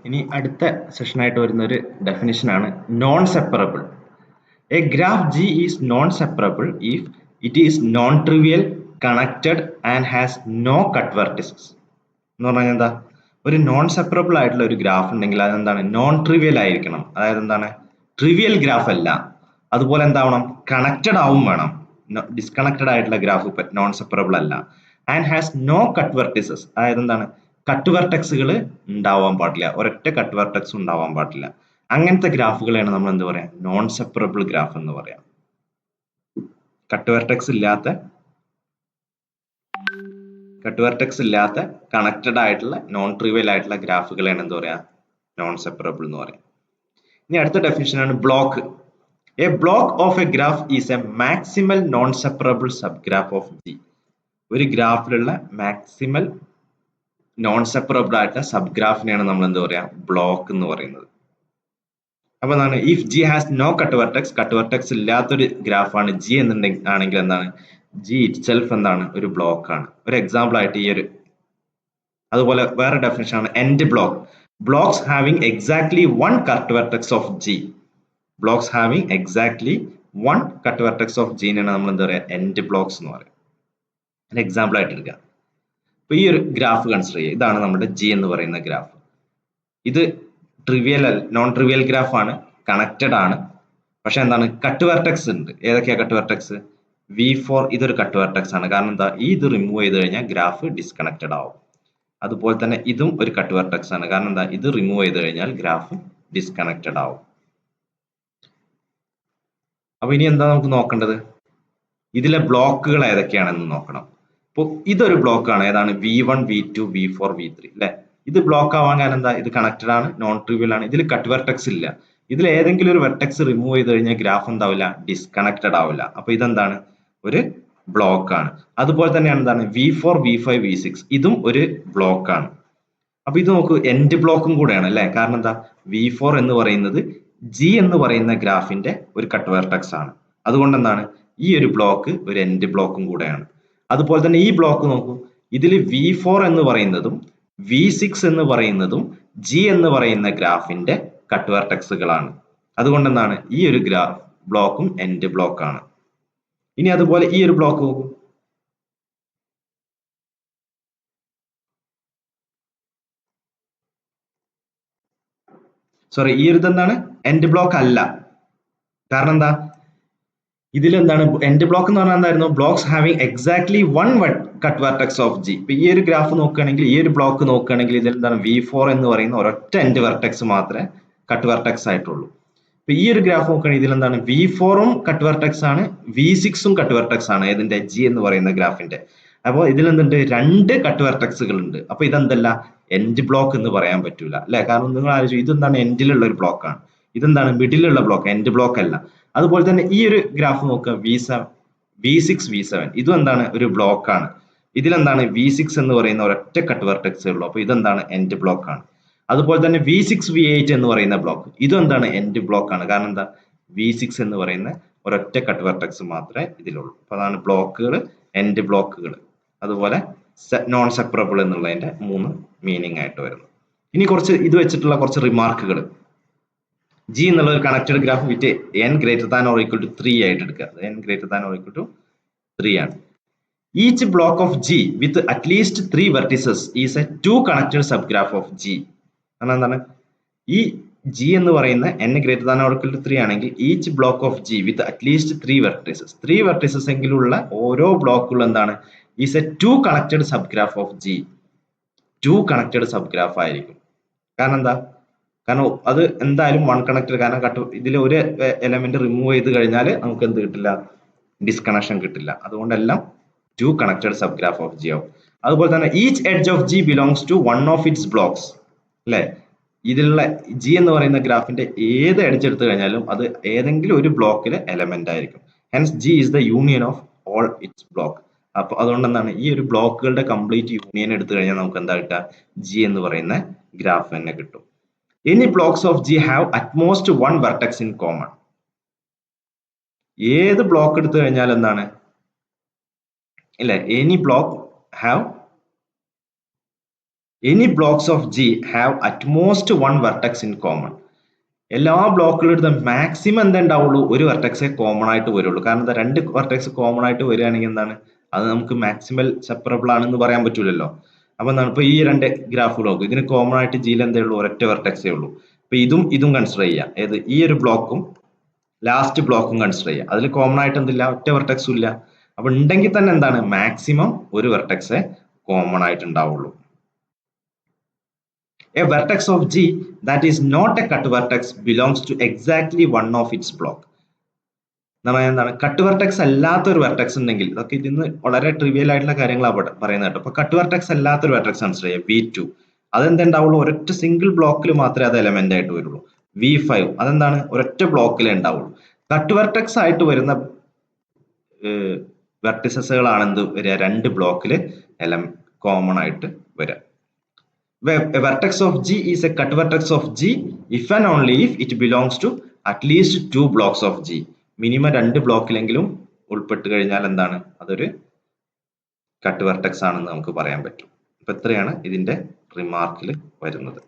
ഇനി അടുത്ത സെഷനായിട്ട് വരുന്ന ഒരു ഡെഫിനിഷനാണ് non separable. A graph G is non separable if it is non trivial, connected and has no cut vertices. എന്ന് പറഞ്ഞാൽ എന്താ, ഒരു നോൺ സെപ്പറബിൾ ആയിട്ടുള്ള ഒരു ഗ്രാഫ് ഉണ്ടെങ്കിൽ അതെന്താണ്, നോൺ ട്രിവിയൽ ആയിരിക്കണം. അതായത് എന്താണ്, ട്രിവിയൽ ഗ്രാഫ് അല്ല. അതുപോലെ എന്താവണം, കണക്റ്റഡ് ആവും വേണം. ഡിസ്കണക്റ്റഡ് ആയിട്ടുള്ള ഗ്രാഫ് നോൺ സെപ്പറബിൾ അല്ല. And has no cut vertices, അതായത് എന്താണ്, കട്ട് വെർട്ടെക്സുകൾ ഉണ്ടാവാൻ പാടില്ല, ഒരൊറ്റ കട്ട് വെർട്ടെക്സ് ഉണ്ടാവാൻ പാടില്ല. അങ്ങനത്തെ ഗ്രാഫുകളെയാണ് നമ്മൾ എന്ത് പറയാം, നോൺ സെപ്പറബിൾ ഗ്രാഫ് എന്ന് പറയാം. കട്ട് വെർട്ടെക്സ് ഇല്ലാത്ത കണക്റ്റഡ് ആയിട്ടുള്ള നോൺ ട്രിവിയൽ ആയിട്ടുള്ള ഗ്രാഫുകളെയാണ് എന്ത് പറയാ, നോൺ സെപ്പറബിൾ എന്ന് പറയാം. ഇനി അടുത്ത ഡെഫിനിഷൻ ആണ് block. A block of a graph is a maximal non separable sub graph of G. ഒരു ഗ്രാഫിലുള്ള മാക്സിമൽ നോൺ സെപ്പറബിൾ ആയിട്ടുള്ള സബ് ഗ്രാഫിനെയാണ് നമ്മൾ എന്ത് പറയാ, ബ്ലോക്ക് എന്ന് പറയുന്നത്. അപ്പൊ എന്താണ്, if G has no cut vertex ഇല്ലാത്തൊരു ഗ്രാഫാണ് ജി ആണെങ്കിൽ എന്താണ്, ജി ഇറ്റ് സെൽഫ് എന്താണ്, ഒരു ബ്ലോക്ക് ആണ്. ഒരു എക്സാമ്പിൾ ആയിട്ട് ഈ ഒരു, അതുപോലെ വേറെ ഡെഫിനിഷൻ ആണ് end block. Blocks having exactly one cut vertex of G. Blocks having exactly one cut vertex of G ആണ് നമ്മൾ എന്താ പറയാ, എൻഡ് ബ്ലോക്സ് എന്ന് പറയാം. ഒരു എക്സാമ്പിൾ ആയിട്ട് എടുക്കുക. അപ്പൊ ഈ ഒരു ഗ്രാഫ് കൺസിഡർ ചെയ്യുക. ഇതാണ് നമ്മുടെ ജി എന്ന് പറയുന്ന ഗ്രാഫ്. ഇത് ട്രിവിയൽ നോൺ ട്രിവിയൽ ഗ്രാഫ് ആണ്, കണക്റ്റഡ് ആണ്. പക്ഷെ എന്താണ്, കട്ട് വെർട്ടെക്സ് ഉണ്ട്. ഏതൊക്കെയാ കട്ട് വെർട്ടെക്സ്? V4 ഇതൊരു കട്ട് വെർട്ടെക്സ് ആണ്. കാരണം എന്താ, ഇത് റിമൂവ് ചെയ്ത് കഴിഞ്ഞാൽ ഗ്രാഫ് ഡിസ്കണക്റ്റഡ് ആവും. അതുപോലെ തന്നെ ഇതും ഒരു കട്ട് വെർട്ടെക്സ് ആണ്. കാരണം എന്താ, ഇത് റിമൂവ് ചെയ്ത് കഴിഞ്ഞാൽ ഗ്രാഫ് ഡിസ്കണക്റ്റഡ് ആവും. അപ്പൊ ഇനി എന്താ നമുക്ക് നോക്കേണ്ടത്, ഇതിലെ ബ്ലോക്കുകൾ ഏതൊക്കെയാണെന്ന് നോക്കണം. അപ്പോൾ ഇതൊരു ബ്ലോക്കാണ്. ഏതാണ്, V1 V2 V4 V3 അല്ലെ. ഇത് ബ്ലോക്ക് ആവാൻ കാരണം എന്താ, ഇത് കണക്റ്റഡ് ആണ്, നോൺ ട്രിവിയൽ ആണ്, ഇതിൽ കട്ട് വെർട്ടെക്സ് ഇല്ല. ഇതിൽ ഏതെങ്കിലും ഒരു വെർട്ടെക്സ് റിമൂവ് ചെയ്ത് കഴിഞ്ഞാൽ ഗ്രാഫ് എന്താവില്ല, ഡിസ്കണക്റ്റഡ് ആവില്ല. അപ്പൊ ഇതെന്താണ്, ഒരു ബ്ലോക്ക് ആണ്. അതുപോലെ തന്നെയാണ് എന്താണ്, V4 V5 V6 ഇതും ഒരു ബ്ലോക്ക് ആണ്. അപ്പൊ ഇത് നോക്കൂ, എൻഡ് ബ്ലോക്കും കൂടെയാണ് അല്ലെ. കാരണം എന്താ, V4 എന്ന് പറയുന്നത് ജി എന്ന് പറയുന്ന ഗ്രാഫിന്റെ ഒരു കട്ട് വെർട്ടെക്സ് ആണ്. അതുകൊണ്ട് എന്താണ്, ഈ ഒരു ബ്ലോക്ക് ഒരു എൻഡ് ബ്ലോക്കും കൂടെയാണ്. അതുപോലെ തന്നെ ഈ ബ്ലോക്ക് നോക്കൂ, ഇതിൽ V4 എന്ന് പറയുന്നതും V6 എന്ന് പറയുന്നതും ജി എന്ന് പറയുന്ന ഗ്രാഫിന്റെ കട്ട് വെർട്ടെക്സുകളാണ്. അതുകൊണ്ട് എന്താണ്, ഈ ഒരു ബ്ലോക്കും എൻഡ് ബ്ലോക്ക് ആണ്. ഇനി അതുപോലെ ഈ ഒരു ബ്ലോക്ക് നോക്കൂ, സോറി, ഈ ഒരു ഇതെന്താണ്, എൻഡ് ബ്ലോക്ക് അല്ല. കാരണം എന്താ, ഇതിലെന്താണ്, എൻഡ് ബ്ലോക്ക് എന്ന് പറഞ്ഞാൽ എന്തായിരുന്നു, blocks having exactly one cut vertex of G. ഇപ്പൊ ഈ ഒരു ഗ്രാഫ് നോക്കുകയാണെങ്കിൽ, ഈ ഒരു ബ്ലോക്ക് നോക്കുകയാണെങ്കിൽ ഇതിൽ എന്താണ്, V4 എന്ന് പറയുന്ന ഒരൊറ്റ എൻഡ് വെർട്ടെക്സ് മാത്രമേ കട്ട് വെർട്ടെക്സ് ആയിട്ടുള്ളൂ. ഇപ്പൊ ഈ ഒരു ഗ്രാഫ് നോക്കുകയാണെങ്കിൽ ഇതിൽ എന്താണ്, V4ഉം കട്ട് വെർട്ടെക്സ് ആണ്, V6ഉം കട്ട് വെർട്ടെക്സ് ആണ്. ഇതിന്റെ ജി എന്ന് പറയുന്ന ഗ്രാഫിന്റെ. അപ്പോൾ ഇതിൽ എന്തുണ്ട്, രണ്ട് കട്ട് വെർട്ടെക്സുകൾ ഉണ്ട്. അപ്പൊ ഇതെന്തല്ല, എൻഡ് ബ്ലോക്ക് എന്ന് പറയാൻ പറ്റൂല അല്ലെ. കാരണം നിങ്ങൾ ആലോചിച്ചു, ഇതെന്താണ്, എൻഡിലുള്ള ഒരു ബ്ലോക്ക് ആണ്. ഇതെന്താണ്, മിഡിലുള്ള ബ്ലോക്ക്, എൻഡ് ബ്ലോക്ക് അല്ല. അതുപോലെ തന്നെ ഈ ഒരു ഗ്രാഫ് നോക്കുക, V6 V7 ഇതും എന്താണ്, ഒരു ബ്ലോക്ക് ആണ്. ഇതിലെന്താണ്, V6 എന്ന് പറയുന്ന ഒരൊറ്റ കട്ട് വെർട്ടെക്സേ ഉള്ളൂ. അപ്പൊ ഇതെന്താണ്, എൻഡ് ബ്ലോക്ക് ആണ്. അതുപോലെ തന്നെ V6 V8 എന്ന് പറയുന്ന ബ്ലോക്ക്, ഇതും എന്താണ്, എൻഡ് ബ്ലോക്ക് ആണ്. കാരണം എന്താ, V6 എന്ന് പറയുന്ന ഒരൊറ്റ കട്ട് വെർട്ടെക്സ് മാത്രമേ ഇതിലുള്ളൂ. അപ്പൊ അതാണ് ബ്ലോക്കുകൾ, എൻഡ് ബ്ലോക്കുകൾ. അതുപോലെ നോൺ സെപ്പറബിൾ എന്നുള്ളതിന്റെ 3 മീനിങ് ആയിട്ട് വരുന്നു. ഇനി കുറച്ച് ഇത് വെച്ചിട്ടുള്ള കുറച്ച് റിമാർക്കുകൾ. ജി എന്നുള്ള ഒരു connected graph with n greater than or equal to 3 ആയിട്ട് എടുക്കുക. n greater than or equal to 3 ആണ്. Each block of G with at least 3 vertices is a 2 connected sub graph of G. എന്താണ്, ഈ ജി എന്ന് പറയുന്ന n greater than or equal to 3 ആണെങ്കിൽ each block of G with at least 3 vertices, 3 vertices എങ്കിലുള്ള ഓരോ ബ്ലോക്കുകളും എന്താണ്, is a 2 connected sub graph of G. 2 connected sub graph ആയിരിക്കും. കാരണം എന്താ, കാരണം അത് എന്തായാലും വൺ കണക്റ്റഡ്. കാരണം ഇതിൽ ഒരു എലമെന്റ് റിമൂവ് ചെയ്ത് കഴിഞ്ഞാൽ നമുക്ക് എന്ത് കിട്ടില്ല, ഡിസ്കണക്ഷൻ കിട്ടില്ല. അതുകൊണ്ടെല്ലാം 2 connected sub graph of G ആവും. അതുപോലെ തന്നെ each edge of G belongs to one of its blocks അല്ലെ. ഇതിലുള്ള ജി എന്ന് പറയുന്ന ഗ്രാഫിന്റെ ഏത് എഡ്ജ് എടുത്തു കഴിഞ്ഞാലും അത് ഏതെങ്കിലും ഒരു ബ്ലോക്കിലെ എലമെന്റ് ആയിരിക്കും. Hence G is the union of all it's block. അപ്പൊ അതുകൊണ്ട് എന്താണ്, ഈ ഒരു ബ്ലോക്കുകളുടെ കംപ്ലീറ്റ് യൂണിയൻ എടുത്തു കഴിഞ്ഞാൽ നമുക്ക് എന്താ കിട്ടുക, ജി എന്ന് പറയുന്ന ഗ്രാഫ് തന്നെ കിട്ടും. Any blocks of G have at most one vertex in common. ഏത് ബ്ലോക്ക് എടുത്തു കഴിഞ്ഞാൽ എന്താണ് ഇല്ലേ, any block have any blocks of G have at most one vertex in common. എല്ലാ ബ്ലോക്കുകളുടെ മാക്സിമം എന്താ ഉണ്ടാവുള്ളൂ, ഒരു വെർട്ടെക്സേ കോമൺ ആയിട്ട് വരുള്ളൂ. കാരണം എന്താ, രണ്ട് വെർട്ടെക്സ് കോമൺ ആയിട്ട് വരികയാണെങ്കിൽ എന്താണ്, അത് നമുക്ക് മാക്സിമൽ സെപ്പറബിൾ ആണെന്ന് പറയാൻ പറ്റൂലല്ലോ. അപ്പൊ എന്താണ്, ഇപ്പൊ ഈ രണ്ട് ഗ്രാഫ് നോക്കും, ഇതിന് കോമൺ ആയിട്ട് ജിയിൽ എന്തേ ഉള്ളൂ, ഒരൊറ്റ വെർട്ടെക്സേ ഉള്ളൂ. അപ്പൊ ഇതും കൺസിഡർ ചെയ്യാം. ഏത്, ഈ ഒരു ബ്ലോക്കും ലാസ്റ്റ് ബ്ലോക്കും കൺസിഡർ ചെയ്യാം. അതിൽ കോമൺ ആയിട്ട് എന്തില്ല, ഒറ്റ വെർട്ടെക്സും ഇല്ല. അപ്പൊ ഉണ്ടെങ്കിൽ തന്നെ എന്താണ്, മാക്സിമം ഒരു വെർട്ടെക്സേ കോമൺ ആയിട്ട് ഉണ്ടാവുള്ളൂ. A vertex of G that is not a cut vertex belongs to exactly one of its block. എന്താണ്, കട്ട് വെർട്ടെക്സ് അല്ലാത്ത ഒരു വെർട്ടെക്സ് ഉണ്ടെങ്കിൽ, ഇതൊക്കെ ഇതിന്ന് വളരെ ട്രിവിയൽ ആയിട്ടുള്ള കാര്യങ്ങളാണ് പറയുന്നത് കേട്ടോ. അപ്പൊ കട്ട് വെർട്ടെക്സ് അല്ലാത്തൊരു വെർട്ടെക്സ് കൺസിഡർ ചെയ്യാം, V2. അതെന്തുണ്ടാവുള്ളൂ, ഒരൊറ്റ സിംഗിൾ ബ്ലോക്കിൽ മാത്രമേ അത് എലമെന്റ് ആയിട്ട് വരുള്ളൂ. V5 അതെന്താണ്, ഒരൊറ്റ ബ്ലോക്കിലേ ഉണ്ടാവുള്ളൂ. കട്ട് വെർട്ടെക്സ് ആയിട്ട് വരുന്ന വെർട്ടിസസുകളാണ് എന്ത് വരിക, രണ്ട് ബ്ലോക്കിൽ കോമൺ ആയിട്ട് വരിക. A vertex of G is a cut vertex of G if and only if it belongs to at least two blocks of G. Minimum രണ്ട് ബ്ലോക്കിലെങ്കിലും ഉൾപ്പെട്ട് കഴിഞ്ഞാൽ എന്താണ്, അതൊരു കട്ട് വെർട്ടെക്സ് ആണെന്ന് നമുക്ക് പറയാൻ പറ്റും. അപ്പൊ ഇത്രയാണ് ഇതിന്റെ റിമാർക്കിൽ വരുന്നത്.